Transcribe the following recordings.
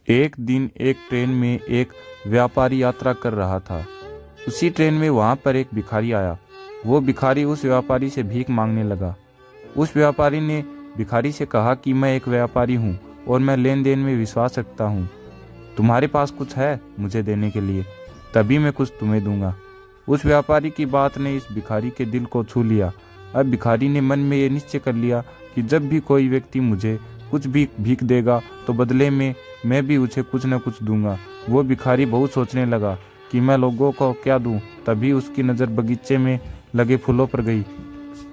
एक दिन एक ट्रेन में एक व्यापारी यात्रा कर रहा था। उसी ट्रेन में वहां पर एक भिखारी आया। वो भिखारी उस व्यापारी से भीख मांगने लगा। उस व्यापारी ने भिखारी से कहा कि मैं एक व्यापारी हूँ और मैं लेन देन में विश्वास रखता हूँ। तुम्हारे पास कुछ है मुझे देने के लिए? तभी मैं कुछ तुम्हें दूंगा। उस व्यापारी की बात ने इस भिखारी के दिल को छू लिया। अब भिखारी ने मन में ये निश्चय कर लिया कि जब भी कोई व्यक्ति मुझे कुछ भी भीख देगा तो बदले में मैं भी उसे कुछ न कुछ दूंगा। वो भिखारी बहुत सोचने लगा कि मैं लोगों को क्या दूं। तभी उसकी नज़र बगीचे में लगे फूलों पर गई।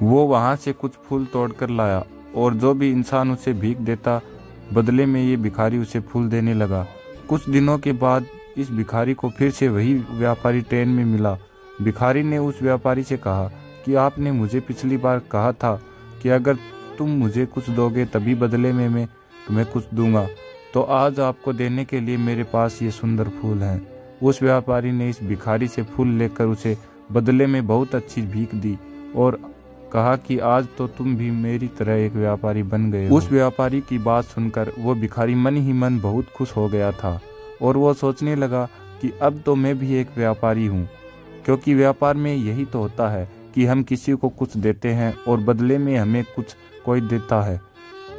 वो वहां से कुछ फूल तोड़कर लाया और जो भी इंसान उसे भीख देता बदले में ये भिखारी उसे फूल देने लगा। कुछ दिनों के बाद इस भिखारी को फिर से वही व्यापारी ट्रेन में मिला। भिखारी ने उस व्यापारी से कहा कि आपने मुझे पिछली बार कहा था कि अगर तुम मुझे कुछ दोगे तभी बदले में मैं तुम्हें कुछ दूंगा, तो आज आपको देने के लिए मेरे पास ये सुंदर फूल हैं। उस व्यापारी ने इस भिखारी से फूल लेकर उसे बदले में बहुत अच्छी भीख दी और कहा कि आज तो तुम भी मेरी तरह एक व्यापारी बन गए हो। उस व्यापारी की बात सुनकर वो भिखारी मन ही मन बहुत खुश हो गया था और वो सोचने लगा कि अब तो मैं भी एक व्यापारी हूँ, क्योंकि व्यापार में यही तो होता है कि हम किसी को कुछ देते हैं और बदले में हमें कुछ कोई देता है।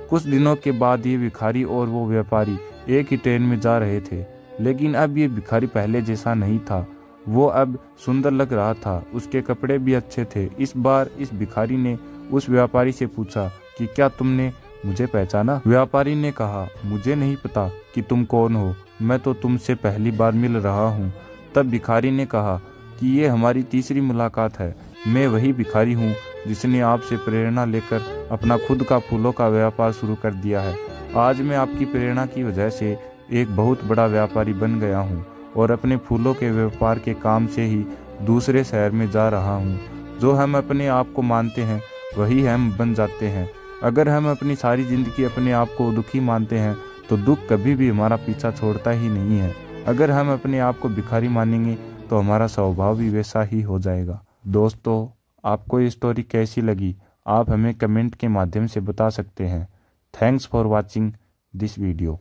कुछ दिनों के बाद ये भिखारी और वो व्यापारी एक ही ट्रेन में जा रहे थे, लेकिन अब ये भिखारी पहले जैसा नहीं था। वो अब सुंदर लग रहा था, उसके कपड़े भी अच्छे थे। इस बार इस भिखारी ने उस व्यापारी से पूछा कि क्या तुमने मुझे पहचाना? व्यापारी ने कहा, मुझे नहीं पता कि तुम कौन हो, मैं तो तुमसे पहली बार मिल रहा हूँ। तब भिखारी ने कहा कि ये हमारी तीसरी मुलाकात है। मैं वही भिखारी हूँ जिसने आपसे प्रेरणा लेकर अपना खुद का फूलों का व्यापार शुरू कर दिया है। आज मैं आपकी प्रेरणा की वजह से एक बहुत बड़ा व्यापारी बन गया हूँ और अपने फूलों के व्यापार के काम से ही दूसरे शहर में जा रहा हूँ। जो हम अपने आप को मानते हैं वही हम बन जाते हैं। अगर हम अपनी सारी जिंदगी अपने आप को दुखी मानते हैं तो दुख कभी भी हमारा पीछा छोड़ता ही नहीं है। अगर हम अपने आप को भिखारी मानेंगे तो हमारा स्वभाव भी वैसा ही हो जाएगा। दोस्तों, आपको ये स्टोरी कैसी लगी आप हमें कमेंट के माध्यम से बता सकते हैं। Thanks for watching this video.